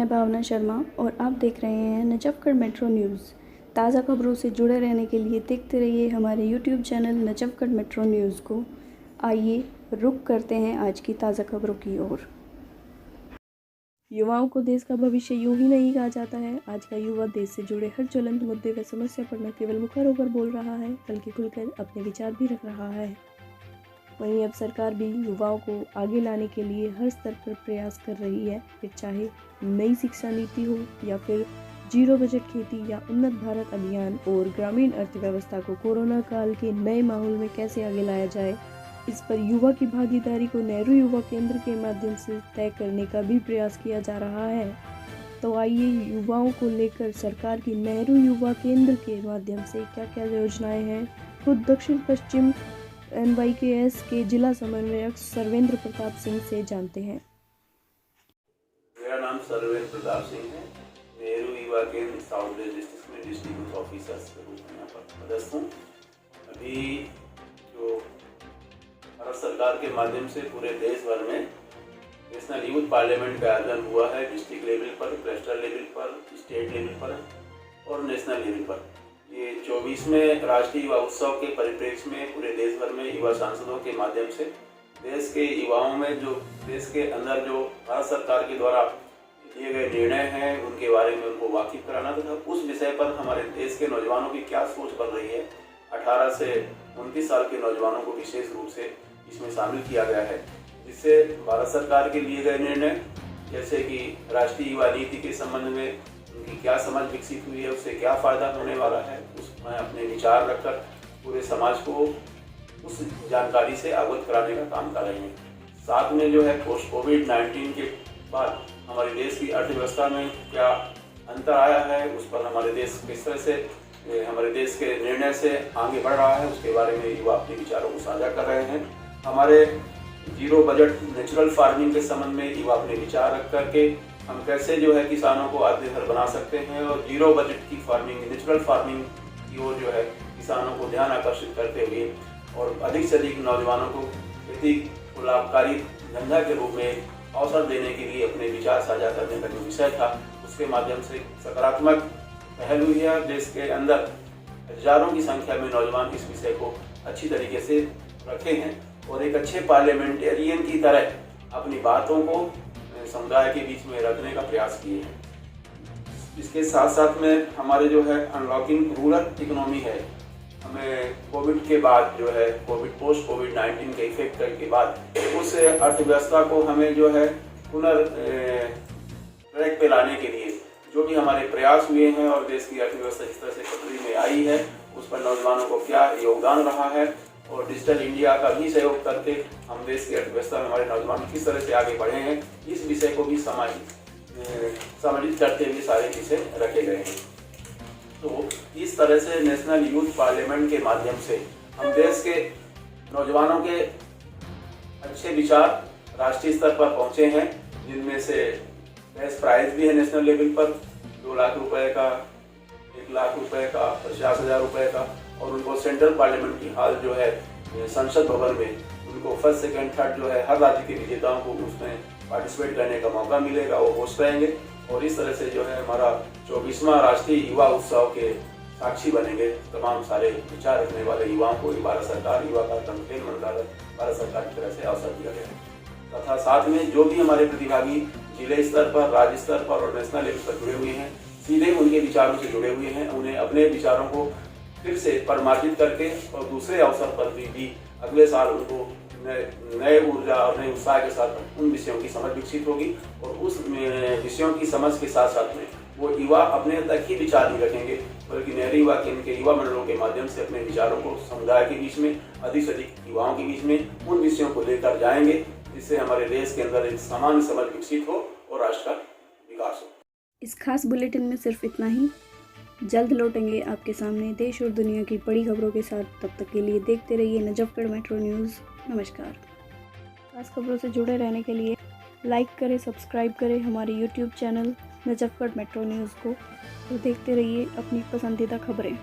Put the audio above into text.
मैं भावना शर्मा और आप देख रहे हैं नजफगढ़ मेट्रो न्यूज़। ताज़ा खबरों से जुड़े रहने के लिए देखते रहिए हमारे YouTube channel Najafgarh metro news को। आइए रुख करते हैं आज की ताज़ा खबरों की ओर। युवाओं को देश का भविष्य यूं ही नहीं कहा जाता है। आज का युवा देश से जुड़े हर ज्वलंत मुद्दे व समस्या पर न केवल मुखर होकर बोल रहा है बल्कि खुलकर अपने विचार भी रख रहा है। वहीं अब सरकार भी युवाओं को आगे लाने के लिए हर स्तर पर प्रयास कर रही है, फिर चाहे नई शिक्षा नीति हो या फिर जीरो बजट खेती या उन्नत भारत अभियान। और ग्रामीण अर्थव्यवस्था को कोरोना काल के नए माहौल में कैसे आगे लाया जाए, इस पर युवा की भागीदारी को नेहरू युवा केंद्र के माध्यम से तय करने का भी प्रयास किया जा रहा है। तो आइए युवाओं को लेकर सरकार की नेहरू युवा केंद्र के माध्यम से क्या क्या योजनाएं हैं, खुद दक्षिण पश्चिम NYKS के जिला समन्वयक सर्वेंद्र प्रताप सिंह से जानते हैं। मेरा नाम सर्वेंद्र प्रताप सिंह है। नेहरू युवा केंद्र साउथ वेस्ट डिस्ट्रिक्ट में डिस्ट्रिक्ट ऑफिसर के रूप में यहाँ पर पदस्थ हूँ। अभी जो भारत सरकार के माध्यम से पूरे देश भर में नेशनल यूथ पार्लियामेंट का आयोजन हुआ है, डिस्ट्रिक्ट लेवल पर, क्लस्टर लेवल पर, स्टेट लेवल पर और नेशनल लेवल पर। ये 24वें राष्ट्रीय युवा उत्सव के परिप्रेक्ष्य में पूरे देश भर में युवा सांसदों के माध्यम से देश के युवाओं में जो देश के अंदर जो भारत सरकार के द्वारा लिए गए निर्णय हैं उनके बारे में उनको वाकिफ कराना तथा उस विषय पर हमारे देश के नौजवानों की क्या सोच बन रही है। 18 से 29 साल के नौजवानों को विशेष रूप से इसमें शामिल किया गया है, जिससे भारत सरकार के लिए गए निर्णय जैसे कि राष्ट्रीय युवा नीति के संबंध में उनकी क्या समझ विकसित हुई है, उससे क्या फायदा होने वाला है, उसमें अपने विचार रखकर पूरे समाज को उस जानकारी से अवगत कराने का काम कर रहे हैं। साथ में जो है पोस्ट कोविड-19 के बाद हमारे देश की अर्थव्यवस्था में क्या अंतर आया है, उस पर हमारे देश किस तरह से हमारे देश के निर्णय से आगे बढ़ रहा है, उसके बारे में युवा अपने विचारों को साझा कर रहे हैं। हमारे जीरो बजट नेचुरल फार्मिंग के संबंध में युवा अपने विचार रख करके हम कैसे जो है किसानों को आत्मनिर्भर बना सकते हैं और जीरो बजट की फार्मिंग, नेचुरल फार्मिंग की ओर जो है किसानों को ध्यान आकर्षित करते हुए और अधिक से अधिक नौजवानों को खेती को लाभकारी धंधा के रूप में अवसर देने के लिए अपने विचार साझा करने का जो विषय था, उसके माध्यम से सकारात्मक पहल हुई है। देश के अंदर हजारों की संख्या में नौजवान इस विषय को अच्छी तरीके से रखे हैं और एक अच्छे पार्लियामेंटेरियन की तरह अपनी बातों को समुदाय के बीच में रखने का प्रयास किए हैं। इसके साथ साथ में हमारे जो है अनलॉकिंग रूरल इकोनॉमी है, हमें कोविड के बाद जो है पोस्ट कोविड-19 के इफेक्ट के बाद उस अर्थव्यवस्था को हमें जो है ट्रैक पे लाने के लिए जो भी हमारे प्रयास हुए हैं और देश की अर्थव्यवस्था जिस तरह से पटरी में आई है उस पर नौजवानों को क्या योगदान रहा है और डिजिटल इंडिया का भी सहयोग करके हम देश की अर्थव्यवस्था में हमारे नौजवान किस तरह से आगे बढ़े हैं, इस विषय को भी सम्मिलित करते हुए सारे विषय रखे गए हैं। तो इस तरह से नेशनल यूथ पार्लियामेंट के माध्यम से हम देश के नौजवानों के अच्छे विचार राष्ट्रीय स्तर पर पहुंचे हैं, जिनमें से बेस्ट प्राइज भी है नेशनल लेवल पर 2 लाख रुपए का, 1 लाख रुपए का, 50,000 रुपए का और उनको सेंट्रल पार्लियामेंट की हाल जो है संसद भवन में उनको फर्स्ट सेकंड थर्ड जो है हर राज्य के विजेताओं को उसमें पार्टिसिपेट करने का मौका मिलेगा, वो होस्ट रहेंगे और इस तरह से जो है हमारा 24वां राष्ट्रीय युवा उत्सव के साक्षी बनेंगे। तमाम सारे विचार रखने वाले युवाओं को भारत सरकार युवा कार्यक्रम खेल मंत्रालय भारत सरकार की तरफ से अवसर दिया गया है तथा साथ में जो भी हमारे प्रतिभागी जिले स्तर पर, राज्य स्तर पर और नेशनल लेवल पर जुड़े हुए हैं, सीधे उनके विचारों से जुड़े हुए हैं, उन्हें अपने विचारों को फिर से परमार्जित करके और दूसरे अवसर पर भी अगले साल उनको नए ऊर्जा और नए उत्साह के साथ उन विषयों की समझ विकसित होगी और उस विषयों की समझ के साथ साथ में वो युवा अपने तक ही विचार नहीं रखेंगे बल्कि नेहरू युवा केंद्र के युवा मंडलों के माध्यम से अपने विचारों को समुदाय के बीच में अधिक से अधिक युवाओं के बीच में उन विषयों को लेकर जाएंगे, जिससे हमारे देश के अंदर एक समान समझ विकसित हो और राष्ट्र का विकास हो। इस खास बुलेटिन में सिर्फ इतना ही। जल्द लौटेंगे आपके सामने देश और दुनिया की बड़ी खबरों के साथ। तब तक के लिए देखते रहिए नजफगढ़ मेट्रो न्यूज़। नमस्कार। खास खबरों से जुड़े रहने के लिए लाइक करें, सब्सक्राइब करें हमारे YouTube channel Najafgarh metro news को। तो देखते रहिए अपनी पसंदीदा खबरें।